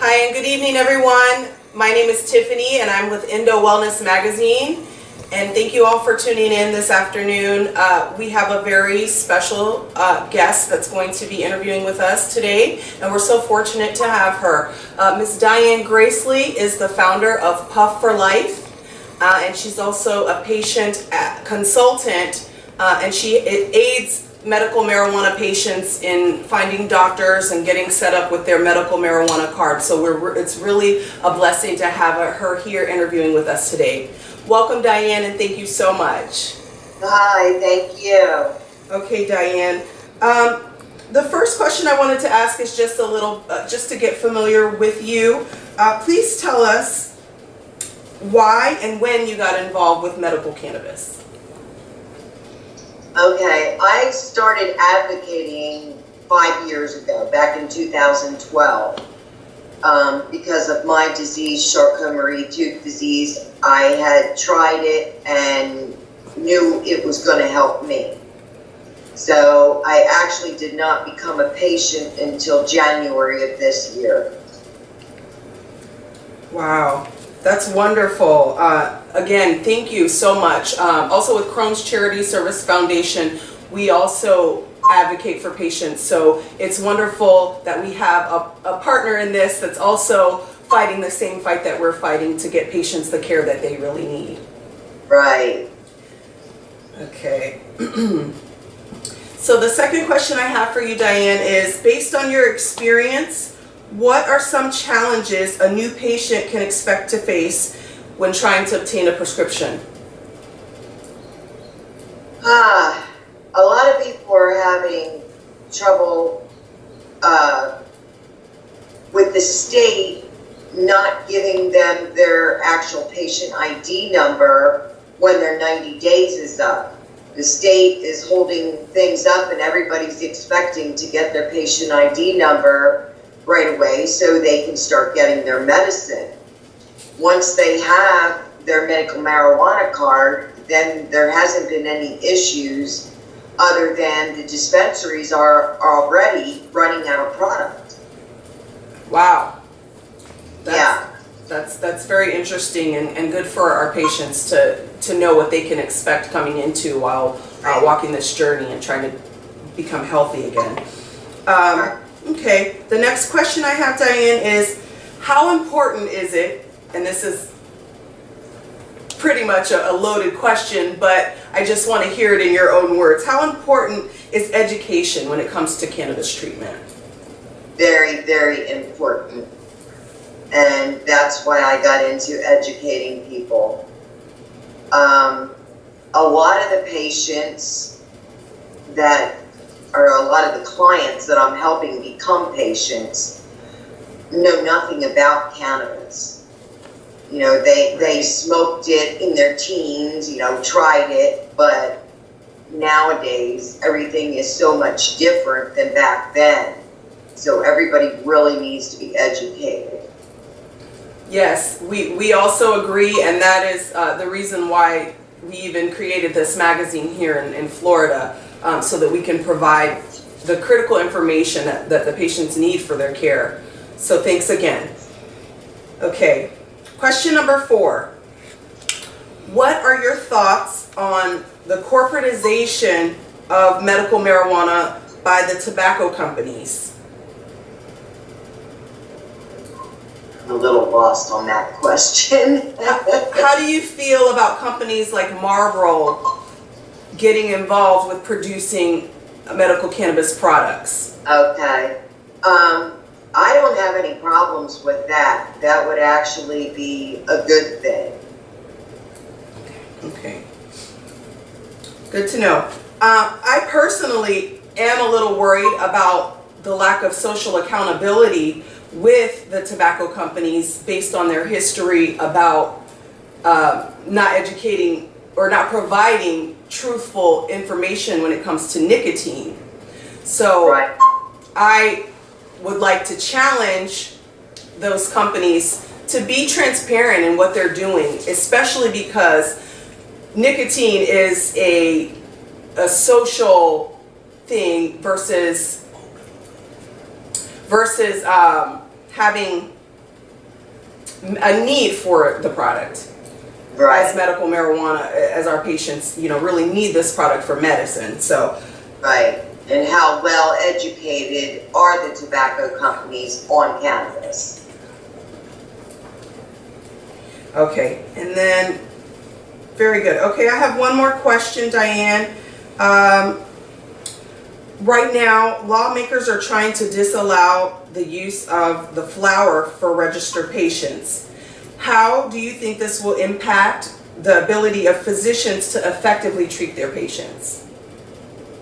Hi and good evening everyone. My name is Tiffany and I'm with Indo Wellness Magazine, and thank you all for tuning in this afternoon. We have a very special guest that's going to be interviewing with us today, and we're so fortunate to have her. Ms. Diane Gracely is the founder of Puff for Life, and she's also a patient consultant, and she aids medical marijuana patients in finding doctors and getting set up with their medical marijuana card. So it's really a blessing to have her here interviewing with us today. Welcome, Diane, and thank you so much. Hi, thank you. Okay, Diane. The first question I wanted to ask is just a little, just to get familiar with you. Please tell us why and when you got involved with medical cannabis. Okay, I started advocating 5 years ago, back in 2012, because of my disease, Charcot-Marie-Tooth disease. I had tried it and knew it was going to help me. So I actually did not become a patient until January of this year. Wow. That's wonderful. Again, thank you so much. Also with Crohn's Charity Service Foundation, we also advocate for patients. So it's wonderful that we have a partner in this that's also fighting the same fight that we're fighting to get patients the care that they really need. Right. Okay. So the second question I have for you, Diane, is based on your experience, what are some challenges a new patient can expect to face when trying to obtain a prescription? A lot of people are having trouble with the state not giving them their actual patient ID number when their 90 days is up. The state is holding things up and everybody's expecting to get their patient ID number right away so they can start getting their medicine. Once they have their medical marijuana card, then there hasn't been any issues other than the dispensaries are already running out of product. Wow. Yeah. That's very interesting and good for our patients to know what they can expect coming into while walking this journey and trying to become healthy again. Okay, the next question I have, Diane, is how important is it, and this is pretty much a loaded question, but I just want to hear it in your own words. How important is education when it comes to cannabis treatment? Very, very important. And that's why I got into educating people. A lot of the patients or a lot of the clients that I'm helping become patients know nothing about cannabis. You know, they smoked it in their teens, tried it, but nowadays everything is so much different than back then. So everybody really needs to be educated. Yes, we also agree, and that is the reason why we even created this magazine here in Florida, so that we can provide the critical information that the patients need for their care. So thanks again. Okay, question number 4. What are your thoughts on the corporatization of medical marijuana by the tobacco companies? I'm a little lost on that question. How do you feel about companies like Marlboro getting involved with producing medical cannabis products? Okay. I don't have any problems with that. That would actually be a good thing. Okay. Good to know. I personally am a little worried about the lack of social accountability with the tobacco companies based on their history about not educating or not providing truthful information when it comes to nicotine. So Right. I would like to challenge those companies to be transparent in what they're doing, especially because nicotine is a social thing versus having a need for the product. As Right, medical marijuana, as our patients, really need this product for medicine. So, right. And how well educated are the tobacco companies on cannabis? okay, and then, very good. Okay, I have one more question, Diane. Right now, lawmakers are trying to disallow the use of the flower for registered patients. How do you think this will impact the ability of physicians to effectively treat their patients?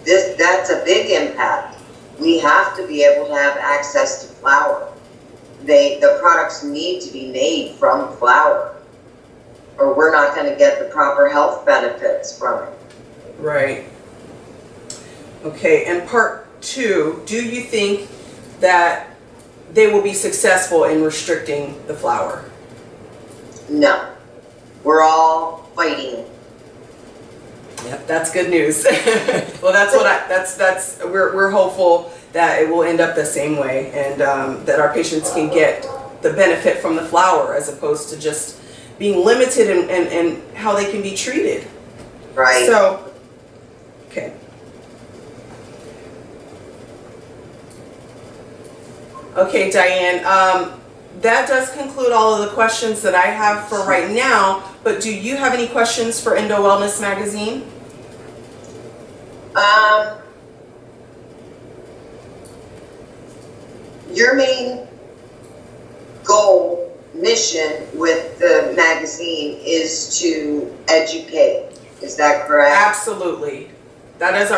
That's a big impact. We have to be able to have access to flour. The products need to be made from flour, or we're not going to get the proper health benefits from it. Right. Okay, and part two, do you think that they will be successful in restricting the flower? No, we're all fighting. Yep, that's good news. Well, we're hopeful that it will end up the same way, and that our patients can get the benefit from the flower as opposed to just being limited in how they can be treated. Right. So, okay. Okay, Diane, that does conclude all of the questions that I have for right now, but do you have any questions for Indo Wellness Magazine? Your main goal, mission with the magazine is to educate. Is that correct? Absolutely. That is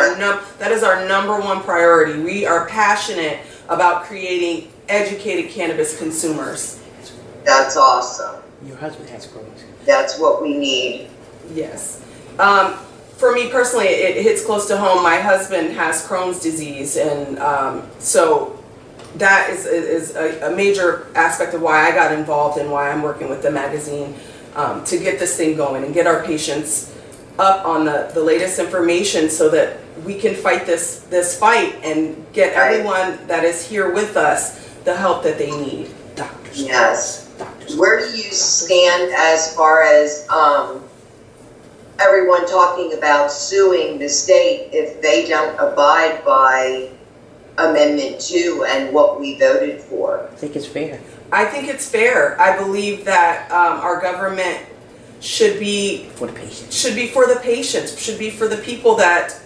our number one priority. We are passionate about creating educated cannabis consumers. That's awesome. Your husband has Crohn's. That's what we need. Yes. For me personally, it hits close to home. My husband has Crohn's disease, and so that is a major aspect of why I got involved and why I'm working with the magazine, to get this thing going and get our patients up on the latest information so that we can fight this fight and get everyone that is here with us the help that they need. Doctors. Yes. Doctors. Where do you stand as far as everyone talking about suing the state if they don't abide by Amendment 2 and what we voted for? I think it's fair. I think it's fair. I believe that our government should be For the patient. should be for the patients, should be for the people that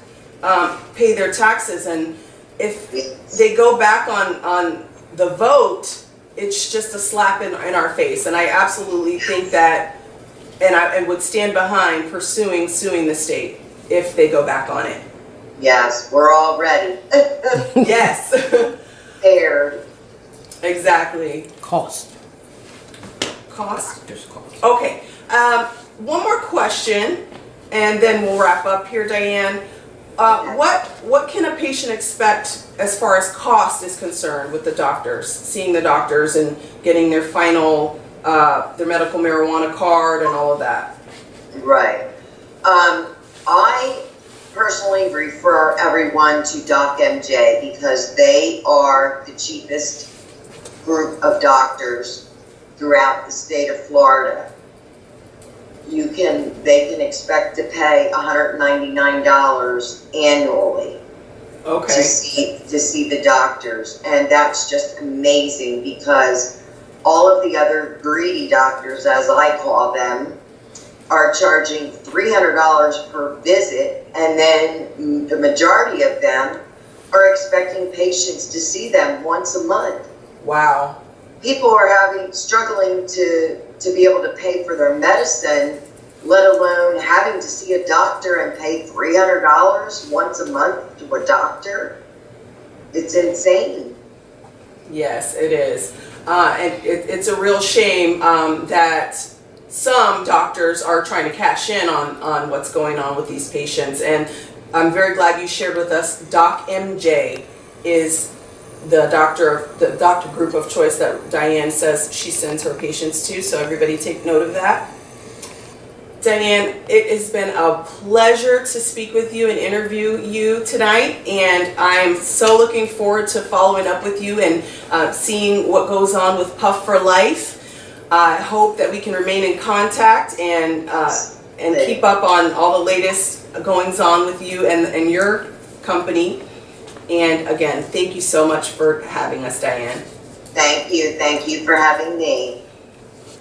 pay their taxes. And if they go back on the vote, it's just a slap in our face. And I absolutely think that, and I would stand behind suing the state if they go back on it. Yes, we're all ready. Yes. Prepared. Exactly. Cost. Cost? Doctors cost. Okay. One more question, and then we'll wrap up here, Diane. What can a patient expect as far as cost is concerned with the doctors, seeing the doctors and getting their final, their medical marijuana card and all of that? Right. I personally refer everyone to Doc MJ because they are the cheapest group of doctors throughout the state of Florida. They can expect to pay $199 annually to see the doctors, and that's just amazing because all of the other greedy doctors, as I call them, are charging $300 per visit, and then the majority of them are expecting patients to see them once a month. Wow. People are struggling to be able to pay for their medicine, let alone having to see a doctor and pay $300 once a month to a doctor. It's insane. Yes, it is. And it's a real shame that some doctors are trying to cash in on what's going on with these patients. And I'm very glad you shared with us Doc MJ is the doctor group of choice that Diane says she sends her patients to. So everybody take note of that. Diane, it has been a pleasure to speak with you and interview you tonight, and I'm so looking forward to following up with you and seeing what goes on with Puff for Life. I hope that we can remain in contact and keep up on all the latest goings on with you and your company. And again, thank you so much for having us, Diane. Thank you for having me.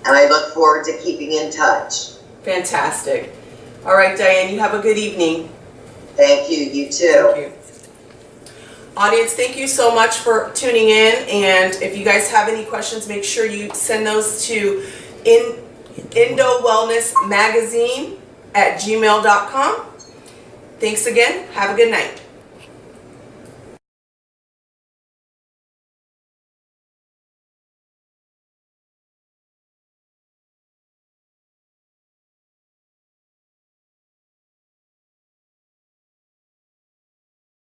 And I look forward to keeping in touch. Fantastic. All right, Diane, you have a good evening. Thank you, you too. Thank you. Audience, thank you so much for tuning in. And if you guys have any questions, make sure you send those to Indo Wellness Magazine @gmail.com. Thanks again. Have a good night.